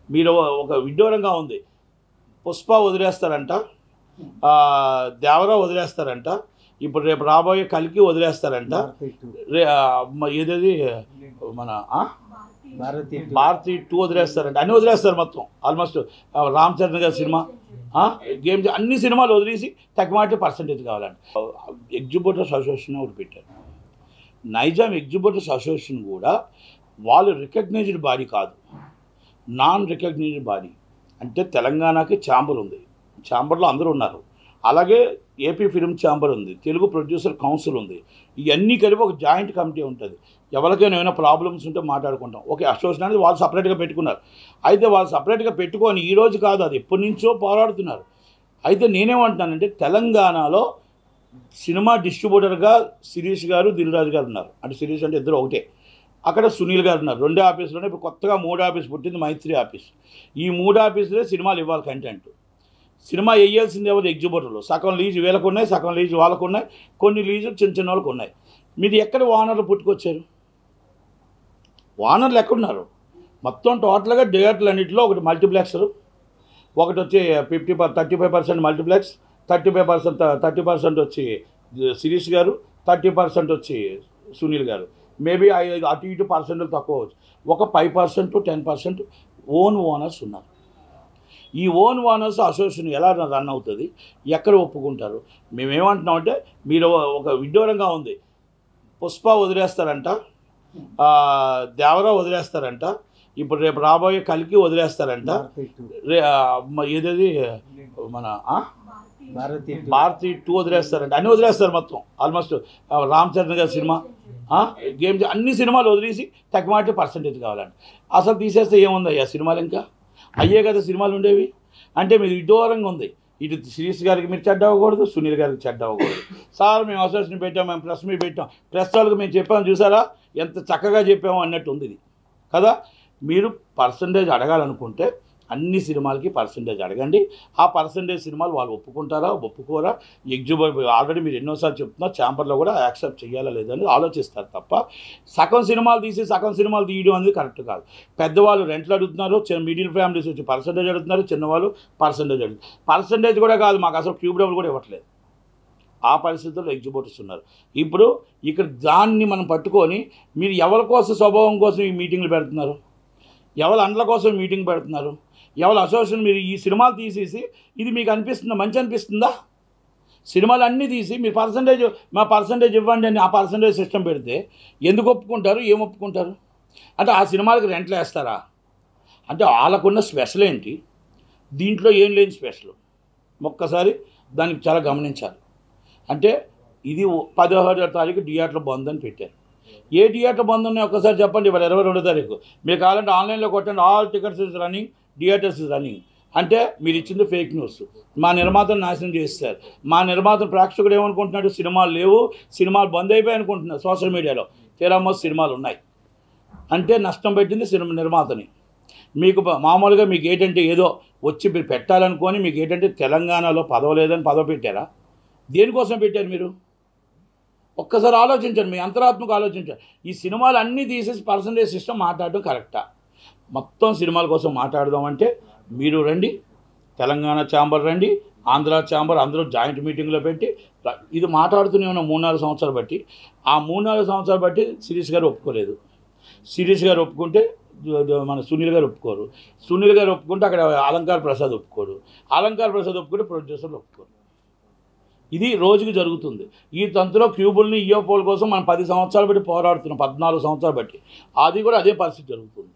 మీరు ఒక విడ్డూరంగా ఉంది. పుష్ప వదిలేస్తారంట, దేవరా వదిలేస్తారంట, ఇప్పుడు రేపు రాబోయే కల్కి వదిలేస్తారంట, ఏదది మన భారతి 2 వదిలేస్తారంట, అన్నీ వదిలేస్తారు మొత్తం. ఆల్మోస్ట్ రామ్ చరణ్ గారి సినిమా, గేమ్, అన్ని సినిమాలు వదిలేసి తక్కువ పర్సంటేజ్ కావాలంట. ఎగ్జిబిటర్స్ అసోసియేషన్ ఒకటి పెట్టారు. నైజాం ఎగ్జిబిటర్స్ అసోసియేషన్ కూడా వాళ్ళు రికగ్నైజ్డ్ బాడీ కాదు, నాన్ రికగ్నైజ్డ్ బాడీ. అంటే తెలంగాణకి ఛాంబర్ ఉంది, ఛాంబర్లో అందరూ ఉన్నారు. అలాగే ఏపీ ఫిల్మ్ ఛాంబర్ ఉంది, తెలుగు ప్రొడ్యూసర్ కౌన్సిల్ ఉంది. ఇవన్నీ కలిపి ఒక జాయింట్ కమిటీ ఉంటుంది. ఎవరికైనా ఏమైనా ప్రాబ్లమ్స్ ఉంటే మాట్లాడుకుంటాం. ఓకే, అసోసియేషన్ అనేది వాళ్ళు సపరేట్గా పెట్టుకున్నారు. అయితే వాళ్ళు సపరేట్గా పెట్టుకొని ఈరోజు కాదు, అది ఎప్పటి నుంచో పోరాడుతున్నారు. అయితే నేనేమంటున్నానంటే తెలంగాణలో సినిమా డిస్ట్రిబ్యూటర్గా శిరీష్ గారు, దిల్ రాజు గారు ఉన్నారు. అంటే శిరీష్ అంటే ఇద్దరు ఒకటే. అక్కడ సునీల్ గారు ఉన్నారు. 2 ఆఫీసులోనే ఇప్పుడు కొత్తగా 3 ఆఫీస్ పుట్టింది, మైత్రి ఆఫీస్. ఈ 3 ఆఫీసులే సినిమాలు ఇవ్వాలి. కంటెంట్ సినిమా వేయాల్సింది ఎవరు? ఎగ్జిబిటర్లు. సగం లీజు వీళ్ళకు ఉన్నాయి, సగం లీజు వాళ్ళకు ఉన్నాయి, కొన్ని లీజులు చిన్న చిన్న వాళ్ళకు ఉన్నాయి. మీది ఎక్కడ ఓనర్లు పుట్టుకొచ్చారు? ఓనర్లు ఎక్కడున్నారు? మొత్తం టోటల్గా థియేటర్లు అన్నింటిలో ఒకటి మల్టీప్లెక్సర్, ఒకటి వచ్చి 35% మల్టీప్లెక్స్, 30% వచ్చి శిరీష్ గారు, 30% వచ్చి సునీల్ గారు. మేబీ అటు ఇటు పర్సెంట్లు తక్కువ అవచ్చు. ఒక 5% 10% ఓనర్స్ ఉన్నారు. ఈ ఓనర్స్ అసోసియేషన్ ఎలా రన్ అవుతుంది? ఎక్కడ ఒప్పుకుంటారు? మేమేమంటున్నామంటే మీరు ఒక విడ్డూరంగా ఉంది. పుష్ప వదిలేస్తారంట, దేవరా వదిలేస్తారంట, ఇప్పుడు రేపు రాబోయే కల్కి వదిలేస్తారంట, ఏదది మన భారతి 2 వదిలేస్తారంట, అన్నీ వదిలేస్తారు మొత్తం. ఆల్మోస్ట్ రామ్ చరణ్ గారి సినిమా, గేమ్, అన్ని సినిమాలు వదిలేసి తక్కువ పర్సంటేజ్ కావాలంట. అసలు తీసేస్తే ఏముందయ్యా సినిమాలు? ఇంకా అయ్యే కదా సినిమాలు ఉండేవి. అంటే మీరు విడ్డూరంగా ఉంది. ఇటు శిరీష్ గారికి మీరు చెడ్డ అవ్వకూడదు, సునీల్ గారికి చెడ్డ అవ్వకూడదు. సార్ మేము అసోసియేషన్ పెట్టాం, మేము ప్రెస్ మీట్ పెట్టాం, ప్రెస్ వాళ్ళకి మేము చెప్పాము, చూసారా ఎంత చక్కగా చెప్పాము అన్నట్టు ఉంది ఇది కదా. మీరు పర్సంటేజ్ అడగాలనుకుంటే అన్ని సినిమాలకి పర్సంటేజ్ అడగండి. ఆ పర్సంటేజ్ సినిమాలు వాళ్ళు ఒప్పుకుంటారా ఒప్పుకోరా? ఎగ్జిబిట్ ఆల్రెడీ మీరు ఎన్నోసార్లు చెప్తున్నారు, ఛాంబర్లో కూడా యాక్సెప్ట్ చేయాలా లేదని ఆలోచిస్తారు తప్ప సగం సినిమాలు తీసి సగం సినిమాలు తీయడం అనేది కరెక్ట్ కాదు. పెద్దవాళ్ళు రెంట్లు అడుగుతున్నారు, మిడిల్ ఫ్యామిలీస్ వచ్చి పర్సంటేజ్ అడుగుతున్నారు, చిన్నవాళ్ళు పర్సంటేజ్ అడుగుతున్నారు. పర్సంటేజ్ కూడా కాదు, మాకు అసలు క్యూబ్ డబ్బులు కూడా ఇవ్వట్లేదు. ఆ పరిస్థితుల్లో ఎగ్జిబిటర్స్ ఉన్నారు. ఇప్పుడు ఇక్కడ దాన్ని మనం పట్టుకొని మీరు ఎవరి కోసం, స్వభావం కోసం ఈ మీటింగ్లు పెడుతున్నారు, ఎవరి అండ్ల కోసం మీటింగ్ పెడుతున్నారు, ఎవరి అసోసియేషన్. మీరు ఈ సినిమాలు తీసేసి ఇది మీకు అనిపిస్తుందా? మంచి అనిపిస్తుందా? సినిమాలు అన్నీ తీసి మీరు మా పర్సంటేజ్ ఇవ్వండి అని ఆ పర్సంటేజ్ సిస్టమ్ పెడితే ఎందుకు ఒప్పుకుంటారు? ఏం ఒప్పుకుంటారు? అంటే ఆ సినిమాలకు రెంట్లు వేస్తారా? అంటే వాళ్ళకున్న స్పెషల్ ఏంటి? దీంట్లో ఏం లేని స్పెషల్ ఒక్కసారి దానికి చాలా గమనించాలి. అంటే ఇది 16వ తారీఖు థియేటర్ బంద్ అని పెట్టారు. ఏ థియేటర్ బంద్ ఉన్నాయి ఒక్కసారి చెప్పండి. ఇవాళ 22వ తారీఖు. మీరు కావాలంటే ఆన్లైన్లో కొట్టండి, all tickets is running, theatres is running. అంటే మీరు ఇచ్చింది ఫేక్ న్యూస్. మా నిర్మాతను నాశనం చేస్తారు. మా నిర్మాత ప్రేక్షకుడు ఏమనుకుంటున్నాడు? సినిమాలు లేవు, సినిమాలు బంద్ అయిపోయి అనుకుంటున్నారు సోషల్ మీడియాలో. తీరామో సినిమాలు ఉన్నాయి అంటే నష్టం పెట్టింది సినిమా నిర్మాతని. మీకు మామూలుగా మీకు ఏంటంటే ఏదో వచ్చి మీరు పెట్టాలనుకొని మీకు ఏంటంటే తెలంగాణలో పదవి లేదని పదవి పెట్టారా? దేనికోసం పెట్టారు మీరు? ఒక్కసారి ఆలోచించండి, మీ అంతరాత్మకు ఆలోచించండి. ఈ సినిమాలు అన్నీ తీసేసి పర్సంటేజ్ సిస్టమ్ మాట్లాడడం కరెక్టా? మొత్తం సినిమాల కోసం మాట్లాడదామంటే మీరు రండి, తెలంగాణ ఛాంబర్ రండి, ఆంధ్ర ఛాంబర్, అందరూ జాయింట్ మీటింగ్లో పెట్టి ఇది మాట్లాడుతూనే ఉన్న 3-4 సంవత్సరాలు బట్టి. ఆ 3-4 సంవత్సరాలు బట్టి శిరీష్ గారు ఒప్పుకోలేదు. శిరీష్ గారు ఒప్పుకుంటే మన సునీల్ గారు ఒప్పుకోరు. సునీల్ గారు ఒప్పుకుంటే అక్కడ అలంకార్ ప్రసాద్ ఒప్పుకోరు. అలంకార్ ప్రసాద్ ఒప్పుకుంటే ప్రొడ్యూసర్లు ఒప్పుకోరు. ఇది రోజుకి జరుగుతుంది. ఈ తంతులో క్యూబుల్ని ఈయోపోల కోసం మనం 10 సంవత్సరాలు బట్టి పోరాడుతున్నాం, 14 సంవత్సరాలు బట్టి. అది కూడా అదే పరిస్థితి జరుగుతుంది.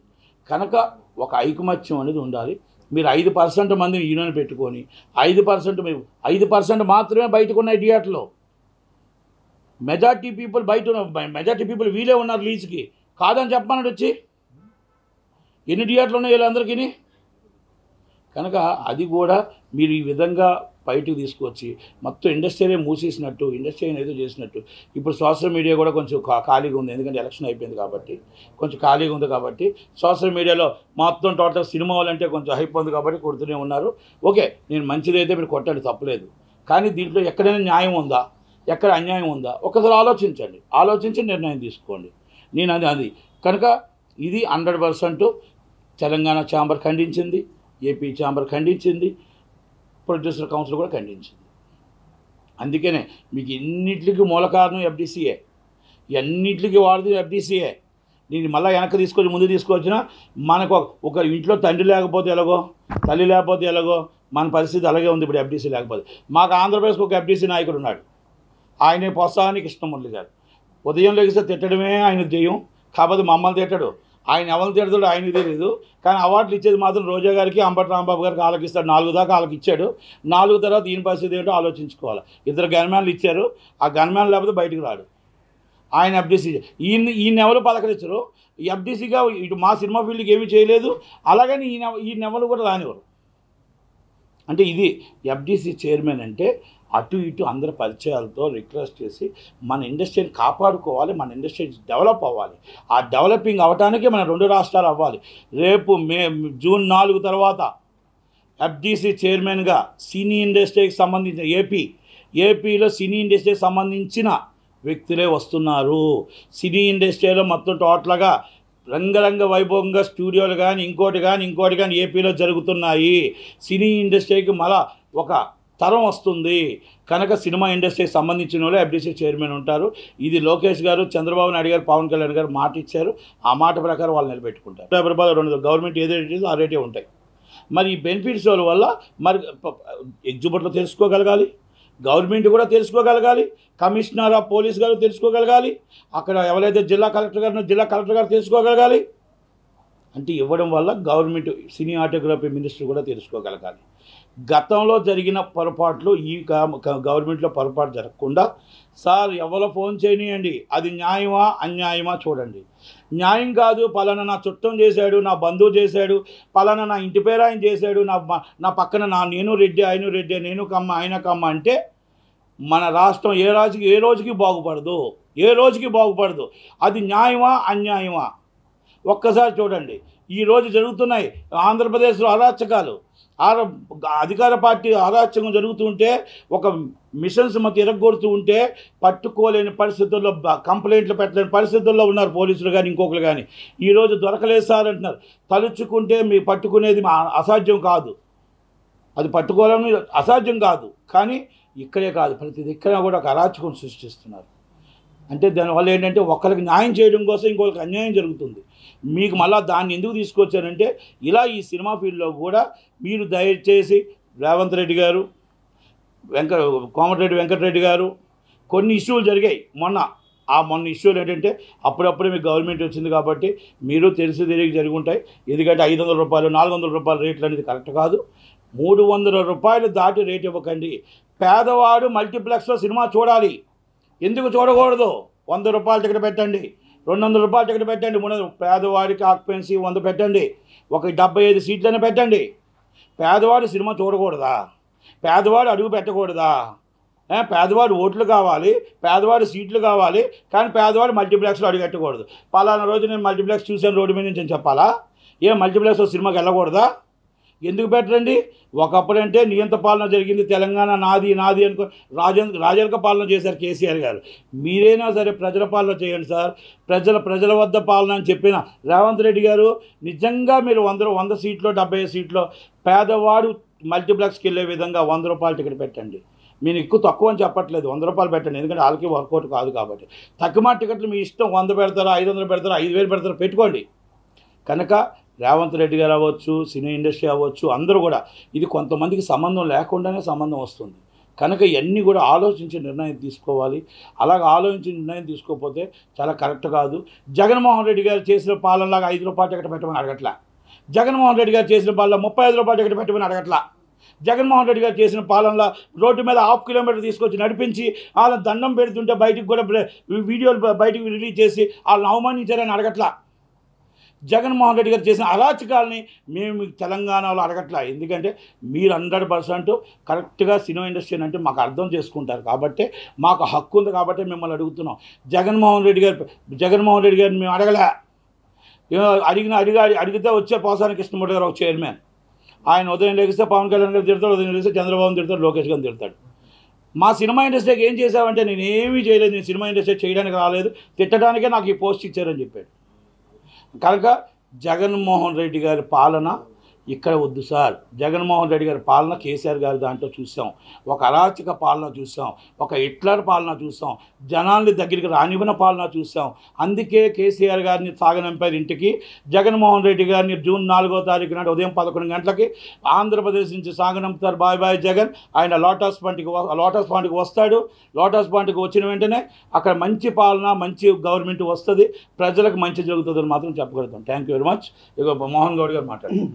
కనుక ఒక ఐకమత్యం అనేది ఉండాలి. మీరు 5% మందిని యూనియన్ పెట్టుకొని 5% మాత్రమే బయటకు ఉన్నాయి థియేటర్లో. మెజార్టీ పీపుల్ వీళ్ళే ఉన్నారు లీజ్కి. కాదని చెప్పమన్నాడు వచ్చి. ఎన్ని థియేటర్లు ఉన్నాయి వీళ్ళందరికీ? కనుక అది కూడా మీరు ఈ విధంగా బయటకు తీసుకొచ్చి మొత్తం ఇండస్ట్రీనే మూసేసినట్టు, ఇండస్ట్రీ ఏదో చేసినట్టు. ఇప్పుడు సోషల్ మీడియా కూడా కొంచెం ఖాళీగా ఉంది, ఎందుకంటే ఎలక్షన్ అయిపోయింది కాబట్టి కొంచెం ఖాళీగా ఉంది. కాబట్టి సోషల్ మీడియాలో మొత్తం టోటల్ సినిమా వాళ్ళంటే కొంచెం హైప్ ఉంది కాబట్టి కొడుతూనే ఉన్నారు. ఓకే, నేను మంచిదైతే మీరు కొట్టండి, తప్పలేదు. కానీ దీంట్లో ఎక్కడైనా న్యాయం ఉందా, ఎక్కడ అన్యాయం ఉందా ఒక్కసారి ఆలోచించండి. ఆలోచించి నిర్ణయం తీసుకోండి. నేను అది కనుక ఇది 100% తెలంగాణ ఛాంబర్ ఖండించింది, ఏపీ ఛాంబర్ ఖండించింది, ప్రొడ్యూసర్ కౌన్సిల్ కూడా ఖండించింది. అందుకనే మీకు ఎన్నిటికి మూల కారణం ఎఫ్డీసీఏ, అన్నింటికి వాడుతూ ఎఫ్డీసీఏ. నేను మళ్ళీ వెనక్కి తీసుకొచ్చి ముందు తీసుకొచ్చినా మనకు ఒక ఇంట్లో తండ్రి లేకపోతే ఎలాగో, తల్లి లేకపోతే ఎలాగో మన పరిస్థితి అలాగే ఉంది ఇప్పుడు ఎఫ్డీసీ లేకపోతే. మాకు ఆంధ్రప్రదేశ్కి ఒక ఎఫ్డీసీ నాయకుడు ఉన్నాడు, ఆయనే పొత్సాని కృష్ణమురళి గారు. ఉదయం లెగిస్తే తిట్టడమే ఆయన ధ్యేయం, కాకపోతే మమ్మల్ని తిట్టడు. ఆయన ఎవరిని తిడతాడు ఆయనకి తెలియదు, కానీ అవార్డులు ఇచ్చేది మాత్రం రోజా గారికి, అంబటి రాంబాబు గారికి వాళ్ళకి ఇస్తాడు. 4 దాకా వాళ్ళకి ఇచ్చాడు. 4 తర్వాత ఈయన పరిస్థితి ఏంటో ఆలోచించుకోవాలి. 2 గన్మ్యాన్లు ఇచ్చారు, ఆ గన్మ్యాన్ లేకపోతే బయటకు రాడు. ఆయన ఎఫ్డీసీ ఈయన ఎవరు పలకరించరు. ఎఫ్డీసీగా ఇటు మా సినిమా ఫీల్డ్కి ఏమీ చేయలేదు, అలాగని ఈయన ఎవరు కూడా రానివ్వరు. అంటే ఇది ఎఫ్డీసీ చైర్మన్ అంటే అటు ఇటు అందరి పరిచయాలతో రిక్వెస్ట్ చేసి మన ఇండస్ట్రీని కాపాడుకోవాలి, మన ఇండస్ట్రీ డెవలప్ అవ్వాలి. ఆ డెవలపింగ్ అవ్వటానికి మన 2 రాష్ట్రాలు అవ్వాలి. రేపు జూన్ 4 తర్వాత ఎఫ్డీసీ చైర్మన్గా సినీ ఇండస్ట్రీకి సంబంధించిన ఏపీలో సినీ ఇండస్ట్రీకి సంబంధించిన వ్యక్తులే వస్తున్నారు. సినీ ఇండస్ట్రీలో మొత్తం టోటల్గా రంగరంగ వైభవంగా స్టూడియోలు కానీ ఇంకోటి కానీ ఏపీలో జరుగుతున్నాయి. సినీ ఇండస్ట్రీకి మళ్ళా ఒక తరం వస్తుంది కనుక సినిమా ఇండస్ట్రీకి సంబంధించిన వాళ్ళు ఎఫ్డీసీ చైర్మన్ ఉంటారు. ఇది లోకేష్ గారు, చంద్రబాబు నాయుడు గారు, పవన్ కళ్యాణ్ గారు మాట ఇచ్చారు. ఆ మాట ప్రకారం వాళ్ళు నిలబెట్టుకుంటారు. రూపాయలు గవర్నమెంట్ ఏదైతే ఆ రేటే ఉంటాయి. మరి ఈ బెనిఫిట్స్ వల్ల మరి ఎగ్జిబిట్లో తెలుసుకోగలగాలి, గవర్నమెంట్ కూడా తెలుసుకోగలగాలి, కమిషనర్ ఆఫ్ పోలీస్ గారు తెలుసుకోగలగాలి, అక్కడ ఎవరైతే జిల్లా కలెక్టర్ గారు తెలుసుకోగలగాలి. అంటే ఇవ్వడం వల్ల గవర్నమెంట్ సినీ ఆటోగ్రఫీ మినిస్టర్ కూడా తెలుసుకోగలగాలి. గతంలో జరిగిన పొరపాట్లు ఈ గవర్నమెంట్లో పొరపాటు జరగకుండా సార్ ఎవరో ఫోన్ చేయనియండి, అది న్యాయమా అన్యాయమా చూడండి. న్యాయం కాదు, పలానా నా చుట్టం చేశాడు, నా బంధువు చేశాడు, పలానా నా ఇంటి పేరు ఆయన చేశాడు, నా పక్కన నేను రెడ్డి ఆయన రెడ్డి, నేను కమ్మ ఆయన కమ్మ అంటే మన రాష్ట్రం ఏ రోజుకి బాగుపడదు. అది న్యాయమా అన్యాయమా ఒక్కసారి చూడండి. ఈరోజు జరుగుతున్నాయి ఆంధ్రప్రదేశ్లో అరాచకాలు, అధికార పార్టీ అరాచకం జరుగుతుంటే, ఒక మిషన్స్ మధ్య ఎరగొడుతూ ఉంటే పట్టుకోలేని పరిస్థితుల్లో, కంప్లైంట్లు పెట్టలేని పరిస్థితుల్లో ఉన్నారు పోలీసులు కానీ ఇంకొకరు కానీ. ఈరోజు దొరకలేదు సార్ అంటున్నారు. తలుచుకుంటే మీ పట్టుకునేది అసాధ్యం కాదు, అది పట్టుకోవాలని అసాధ్యం కాదు. కానీ ఇక్కడే కాదు, ప్రతి దిక్కున కూడా ఒక అరాచకం సృష్టిస్తున్నారు. అంటే దానివల్ల ఏంటంటే ఒకరికి న్యాయం చేయడం కోసం ఇంకొకరికి అన్యాయం జరుగుతుంది. మీకు మళ్ళీ దాన్ని ఎందుకు తీసుకొచ్చారంటే ఇలా ఈ సినిమా ఫీల్డ్లో కూడా మీరు దయచేసి రేవంత్ రెడ్డి గారు, కోమటిరెడ్డి వెంకటరెడ్డి గారు, కొన్ని ఇష్యూలు జరిగాయి మొన్న ఇష్యూలు ఏంటంటే అప్పుడప్పుడే మీకు గవర్నమెంట్ వచ్చింది కాబట్టి మీరు తెలిసి జరిగి ఉంటాయి. ఎందుకంటే 500 రూపాయలు 400 రూపాయల రేట్లు అనేది కరెక్ట్ కాదు. 300 రూపాయలు దాటి రేట్ ఇవ్వకండి. పేదవాడు మల్టీప్లెక్స్లో సినిమా చూడాలి, ఎందుకు చూడకూడదు? 100 రూపాయల టికెట్ పెట్టండి, 200 రూపాయల టికెట్ పెట్టండి, 300. పేదవాడికి ఆక్యుపెన్సీ 100 పెట్టండి, ఒక 75 సీట్లని పెట్టండి. పేదవాడు సినిమా చూడకూడదా? పేదవాడు అడుగు పెట్టకూడదా? పేదవాడు ఓట్లు కావాలి, పేదవాడు సీట్లు కావాలి, కానీ పేదవాడు మల్టీప్లెక్స్లో అడుగు పెట్టకూడదు. పలానా రోజు నేను మల్టీప్లెక్స్ చూశాను రోడ్డు మీద నుంచి అని చెప్పాలా? మల్టీప్లెక్స్లో సినిమాకి వెళ్ళకూడదా? ఎందుకు పెట్టరండి? ఒకప్పుడంటే నియంత పాలన జరిగింది, తెలంగాణ నాది అనుకో రాజరిక పాలన చేశారు కేసీఆర్ గారు. మీరైనా సరే ప్రజల పాలన చేయండి సార్, ప్రజల వద్ద పాలన అని చెప్పిన రేవంత్ రెడ్డి గారు నిజంగా మీరు 100 సీట్లో 75 సీట్లో పేదవాడు మల్టీప్లెక్స్కి వెళ్ళే విధంగా 100 రూపాయల టికెట్ పెట్టండి. మీరు ఎక్కువ తక్కువ అని చెప్పట్లేదు, 100 రూపాయలు పెట్టండి, ఎందుకంటే వాళ్ళకి వర్కౌట్ కాదు కాబట్టి. తక్కువ టికెట్లు మీ ఇష్టం, 100 పెడతారా, 500 పెడతారా, 5000 పెడతారా పెట్టుకోండి. కనుక రేవంత్ రెడ్డి గారు అవ్వచ్చు, సినీ ఇండస్ట్రీ అవ్వచ్చు, అందరూ కూడా ఇది కొంతమందికి సంబంధం లేకుండానే సంబంధం వస్తుంది. కనుక ఇవన్నీ కూడా ఆలోచించి నిర్ణయం తీసుకోవాలి. అలాగ ఆలోచించి నిర్ణయం తీసుకోకపోతే చాలా కరెక్ట్ కాదు. జగన్మోహన్ రెడ్డి గారు చేసిన పాలనలాగా 5 రూపాయల టికెట్ పెట్టమని అడగట్లా. జగన్మోహన్ రెడ్డి గారు చేసిన పాలన 35 రూపాయల టికెట్ పెట్టమని అడగట్లా. జగన్మోహన్ రెడ్డి గారు చేసిన పాలనలో రోడ్డు మీద 1/2 కిలోమీటర్ తీసుకొచ్చి నడిపించి వాళ్ళ దండం పెడుతుంటే బయటికి కూడా వీడియోలు బయటికి రిలీజ్ చేసి వాళ్ళని అవమానించారని అడగట్లా. జగన్మోహన్ రెడ్డి గారు చేసిన అరాచకాలని మేము తెలంగాణలో అడగట్లా. ఎందుకంటే మీరు 100% కరెక్ట్గా సినిమా ఇండస్ట్రీ అంటే మాకు అర్థం చేసుకుంటారు కాబట్టి, మాకు హక్కు ఉంది కాబట్టి మిమ్మల్ని అడుగుతున్నాం. జగన్మోహన్ రెడ్డి గారిని మేము అడగలే. అడిగితే వచ్చే పోసాని కృష్ణమూర్తి గారు ఒక చైర్మన్. ఆయన ఉదయం లేగిస్తే పవన్ కళ్యాణ్ గారు తిడతాడు, ఉదయం లేగిస్తే చంద్రబాబు తిడతాడు, లోకేష్ గారిని తిడతాడు. మా సినిమా ఇండస్ట్రీకి ఏం చేశావంటే నేనేమీ చేయలేదు, నేను సినిమా ఇండస్ట్రీ చేయడానికి రాలేదు, తిట్టడానికే నాకు ఈ పోస్ట్ ఇచ్చారని చెప్పాడు. కనుక జగన్మోహన్ రెడ్డి గారి పాలన ఇక్కడ వద్దు సార్. జగన్మోహన్ రెడ్డి గారి పాలన కేసీఆర్ గారి దాంట్లో చూసాం. ఒక అరాచక పాలన చూసాం, ఒక హిట్లర్ పాలన చూసాం, జనాల్ని దగ్గరికి రానివ్వన పాలన చూసాం. అందుకే కేసీఆర్ గారిని సాగనంపారు ఇంటికి. జగన్మోహన్ రెడ్డి గారిని జూన్ 4వ తారీఖు నాడు ఉదయం 11 గంటలకి ఆంధ్రప్రదేశ్ నుంచి సాగనంపుతారు. Bye bye Jagan. ఆయన లోటస్ పాయింట్కి వస్తాడు. లోటస్ పాయింట్కి వచ్చిన వెంటనే అక్కడ మంచి పాలన, మంచి గవర్నమెంట్ వస్తుంది, ప్రజలకు మంచి జరుగుతుందని మాత్రం చెప్పగలుగుతాం. Thank you very much. ఇక మోహన్ గౌడ్ గారు మాట్లాడారు.